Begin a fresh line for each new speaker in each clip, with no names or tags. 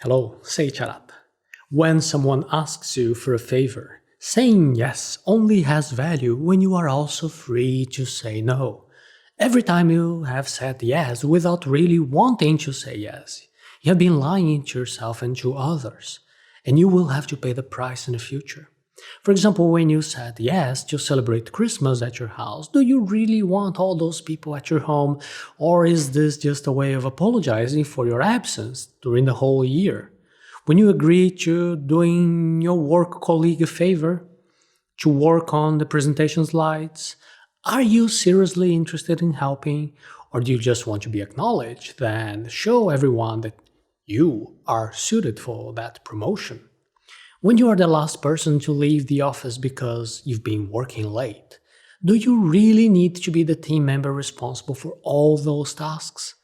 Hello, Seiiti Arata. When someone asks you for a favor, saying yes only has value when you are also free to say no. Every time you have said yes without really wanting to say yes, you have been lying to yourself and to others, and you will have to pay the price in the future. For example, when you said yes to celebrate Christmas at your house, do you really want all those people at your home, or is this just a way of apologizing for your absence during the whole year? When you agree to doing your work colleague a favor, to work on the presentation slides, are you seriously interested in helping, or do you just want to be acknowledged and show everyone that you are suited for that promotion? When you are the last person to leave the office because you've been working late, do you really need to be the team member responsible for all those tasks?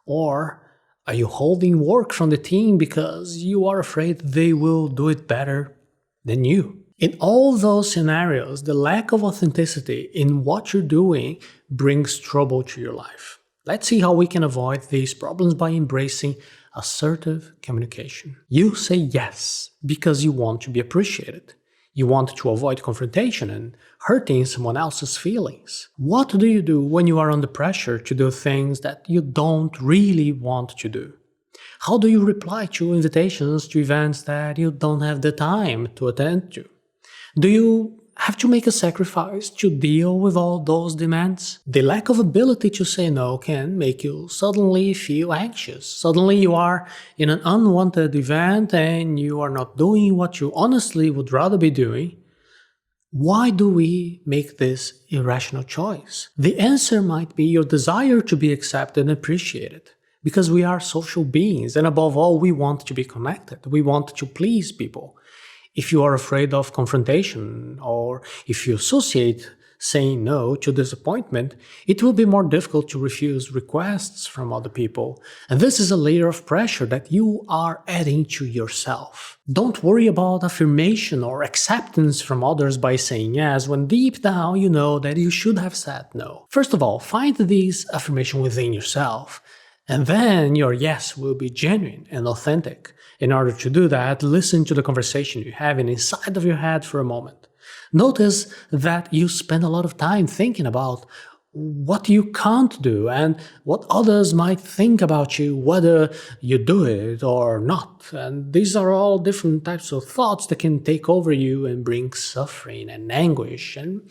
Or are you holding work from the team because you are afraid they will do it better than you? In all those scenarios, the lack of authenticity in what you're doing brings trouble to your life. Let's see how we can avoid these problems by embracing assertive communication. You say yes because you want to be appreciated. You want to avoid confrontation and hurting someone else's feelings. What do you do when you are under pressure to do things that you don't really want to do? How do you reply to invitations to events that you don't have the time to attend to? Do you have to make a sacrifice to deal with all those demands? The lack of ability to say no can make you suddenly feel anxious. Suddenly you are in an unwanted event and you are not doing what you honestly would rather be doing. Why do we make this irrational choice? The answer might be your desire to be accepted and appreciated. Because we are social beings, and above all, we want to be connected. We want to please people. If you are afraid of confrontation, or if you associate saying no to disappointment, it will be more difficult to refuse requests from other people. And this is a layer of pressure that you are adding to yourself. Don't worry about affirmation or acceptance from others by saying yes when deep down you know that you should have said no. First of all, find this affirmation within yourself. And then your yes will be genuine and authentic. In order to do that, listen to the conversation you're having inside of your head for a moment. Notice that you spend a lot of time thinking about what you can't do and what others might think about you, whether you do it or not. And these are all different types of thoughts that can take over you and bring suffering and anguish and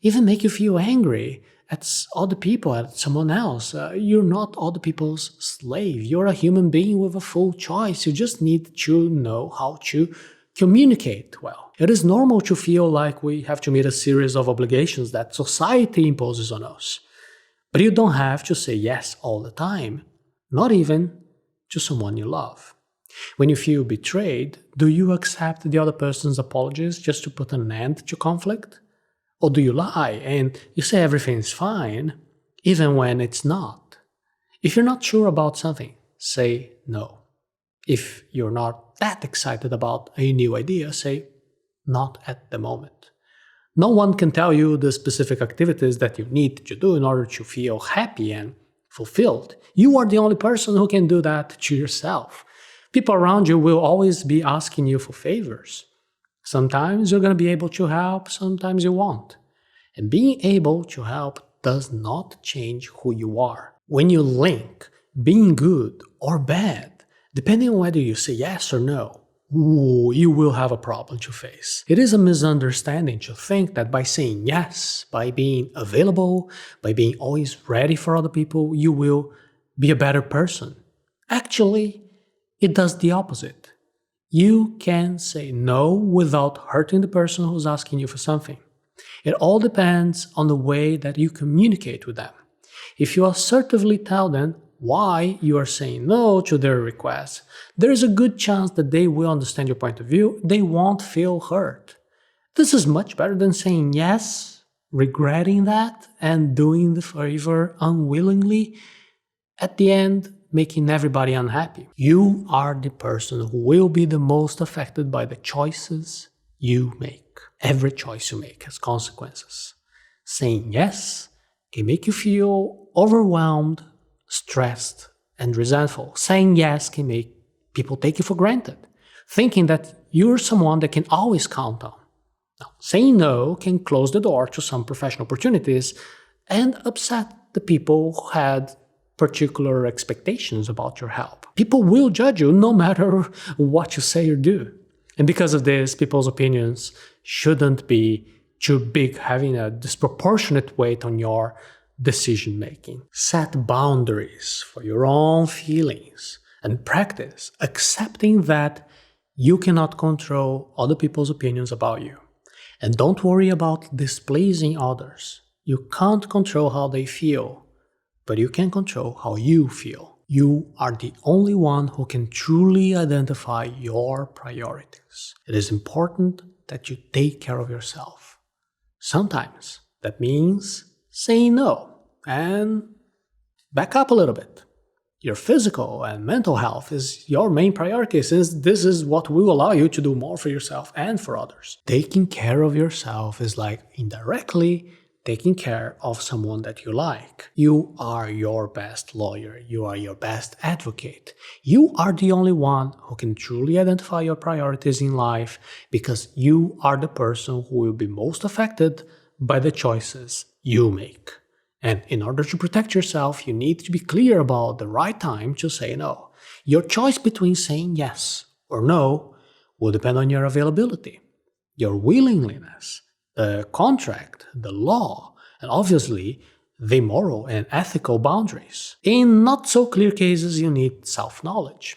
even make you feel angry at other people, at someone else. You're not other people's slave. You're a human being with a full choice. You just need to know how to communicate well. It is normal to feel like we have to meet a series of obligations that society imposes on us. But you don't have to say yes all the time, not even to someone you love. When you feel betrayed, do you accept the other person's apologies just to put an end to conflict? Or do you lie and you say everything's fine, even when it's not? If you're not sure about something, say no. If you're not that excited about a new idea, say not at the moment. No one can tell you the specific activities that you need to do in order to feel happy and fulfilled. You are the only person who can do that to yourself. People around you will always be asking you for favors. Sometimes you're going to be able to help, sometimes you won't. And being able to help does not change who you are. When you link being good or bad, depending on whether you say yes or no, you will have a problem to face. It is a misunderstanding to think that by saying yes, by being available, by being always ready for other people, you will be a better person. Actually, it does the opposite. You can say no without hurting the person who's asking you for something. It all depends on the way that you communicate with them. If you assertively tell them why you are saying no to their requests, there is a good chance that they will understand your point of view. They won't feel hurt. This is much better than saying yes, regretting that, and doing the favor unwillingly. At the end, making everybody unhappy. You are the person who will be the most affected by the choices you make. Every choice you make has consequences. Saying yes can make you feel overwhelmed, stressed, and resentful. Saying yes can make People take you for granted, thinking that you're someone they can always count on. Now, saying no can close the door to some professional opportunities and upset the people who had particular expectations about your help. People will judge you no matter what you say or do. And because of this, people's opinions shouldn't be too big, having a disproportionate weight on your decision making. Set boundaries for your own feelings and practice accepting that you cannot control other people's opinions about you. And don't worry about displeasing others. You can't control how they feel, but you can control how you feel. You are the only one who can truly identify your priorities. It is important that you take care of yourself. Sometimes that means saying no and back up a little bit. Your physical and mental health is your main priority, since this is what will allow you to do more for yourself and for others. Taking care of yourself is like indirectly taking care of someone that you like. You are your best lawyer. You are your best advocate. You are the only one who can truly identify your priorities in life, because you are the person who will be most affected by the choices you make. And in order to protect yourself, you need to be clear about the right time to say no. Your choice between saying yes or no will depend on your availability, your willingness, the contract, the law, and obviously the moral and ethical boundaries. In not so clear cases, you need self-knowledge.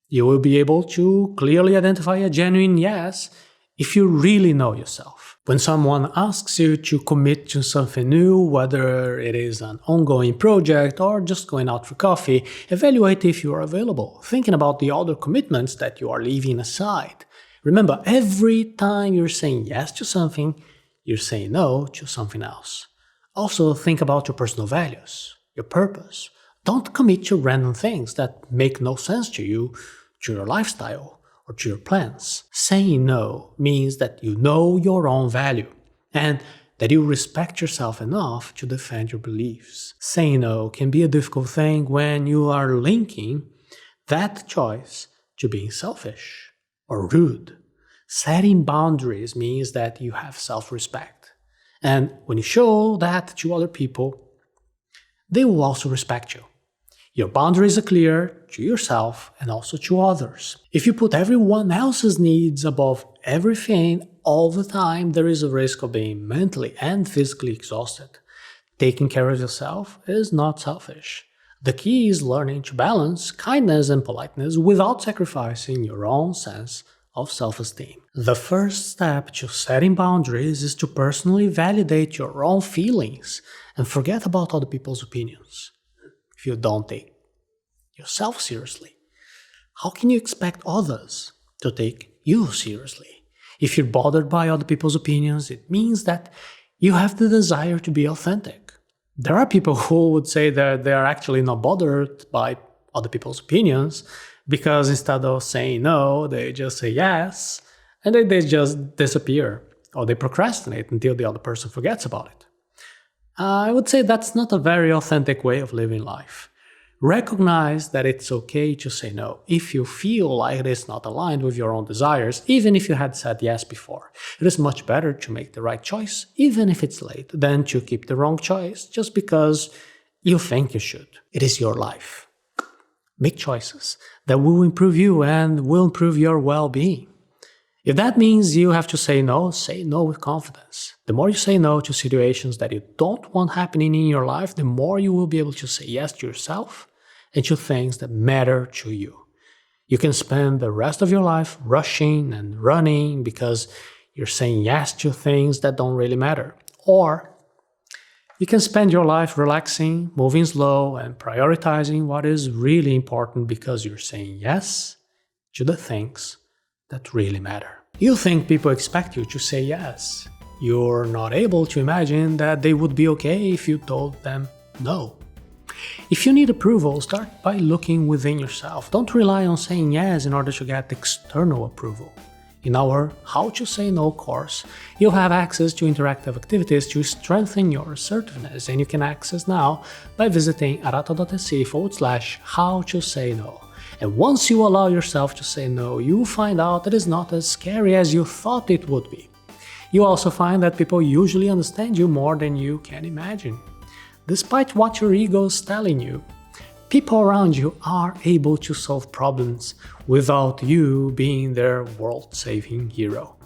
You will be able to clearly identify a genuine yes if you really know yourself. When someone asks you to commit to something new, whether it is an ongoing project or just going out for coffee, evaluate if you are available, thinking about the other commitments that you are leaving aside. Remember, every time you're saying yes to something, you're saying no to something else. Also, think about your personal values, your purpose. Don't commit to random things that make no sense to you, to your lifestyle, or to your plans. Saying no means that you know your own value and that you respect yourself enough to defend your beliefs. Saying no can be a difficult thing when you are linking that choice to being selfish or rude. Setting boundaries means that you have self-respect. And when you show that to other people, they will also respect you. Your boundaries are clear to yourself and also to others. If you put everyone else's needs above everything all the time, there is a risk of being mentally and physically exhausted. Taking care of yourself is not selfish. The key is learning to balance kindness and politeness without sacrificing your own sense of self-esteem. The first step to setting boundaries is to personally validate your own feelings and forget about other people's opinions. If you don't take yourself seriously, how can you expect others to take you seriously? If you're bothered by other people's opinions, it means that you have the desire to be authentic. There are people who would say that they are actually not bothered by other people's opinions because instead of saying no, they just say yes, and then they just disappear or they procrastinate until the other person forgets about it. I would say that's not a very authentic way of living life. Recognize that it's okay to say no if you feel like it is not aligned with your own desires, even if you had said yes before. It is much better to make the right choice, even if it's late, than to keep the wrong choice just because you think you should. It is your life. Make choices that will improve you and will improve your well-being. If that means you have to say no with confidence. The more you say no to situations that you don't want happening in your life, the more you will be able to say yes to yourself and to things that matter to you. You can spend the rest of your life rushing and running because you're saying yes to things that don't really matter. Or you can spend your life relaxing, moving slow, and prioritizing what is really important because you're saying yes to the things that really matter. You think people expect you to say yes. You're not able to imagine that they would be okay if you told them no. If you need approval, start by looking within yourself. Don't rely on saying yes in order to get external approval. In our How to Say No course, you'll have access to interactive activities to strengthen your assertiveness, and you can access now by visiting arata.se/how to say no. And once you allow yourself to say no, you will find out it is not as scary as you thought it would be. You also find that people usually understand you more than you can imagine. Despite what your ego is telling you, people around you are able to solve problems without you being their world-saving hero.